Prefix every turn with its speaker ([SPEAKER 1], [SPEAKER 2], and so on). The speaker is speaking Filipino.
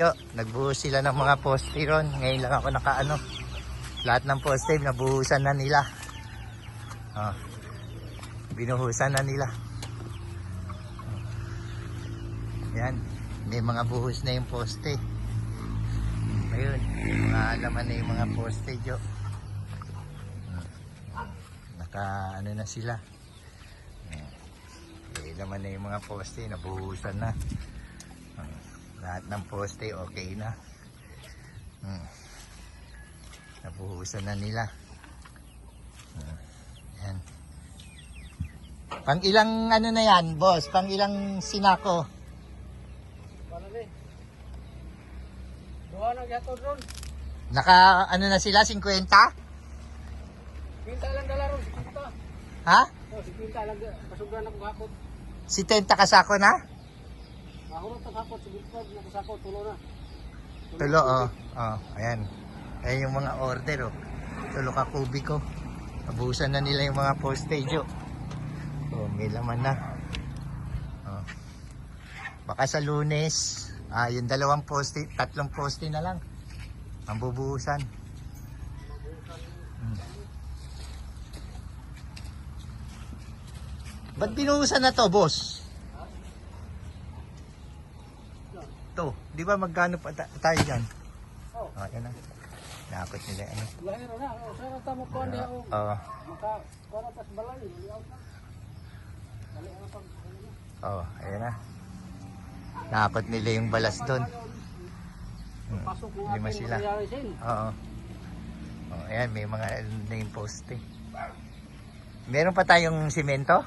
[SPEAKER 1] Yo, nagbuhos sila ng mga poste ron. Ngayon lang ako nakaano. Lahat ng poste nabuhusan na nila. Oh, binuhusan na nila. Yan, may mga buhos na yung poste. Ayun, mga laman na yung mga poste, Jo. Naka ano na sila. May laman na yung mga poste, nabuhusan na. Lahat ng poste okay na. Nabuhusan na nila. Yan. Pang ilang ano na yan, boss? Pang ilang sinako? Naka ano na sila, 50?
[SPEAKER 2] 50 lang dala ron, 50.
[SPEAKER 1] Ha?
[SPEAKER 2] Oh, 50 lang, masugran ako hapon.
[SPEAKER 1] 70 kasako na?
[SPEAKER 2] Mahurot ang hapon, 50 na kasako, tulo na.
[SPEAKER 1] Tulo, oh. Oh, ayan. Ayan yung mga order, oh. Tulo ka kubiko. Abusan na nila yung mga postage, oh. Oh, may laman na. Oh. Baka sa Lunes, yung dalawang poste, tatlong poste na lang ang bubuhusan. Ba't binuhusan na to, boss? To, di ba magkano pa tayo dyan?
[SPEAKER 2] Oh.
[SPEAKER 1] Yan na. Nakakot nila ano.
[SPEAKER 2] Lahiro na, sana tamo ko niya o.
[SPEAKER 1] Oo.
[SPEAKER 2] Maka para pas balay, liaw na. Dali ang pag.
[SPEAKER 1] Oo, ayan na. Nakakot nila yung balas doon.
[SPEAKER 2] Pasok mo
[SPEAKER 1] Lima
[SPEAKER 2] atin
[SPEAKER 1] sila.
[SPEAKER 2] magyarisin.
[SPEAKER 1] Oo. Oh, ayan, may mga name poste. Meron pa tayong simento?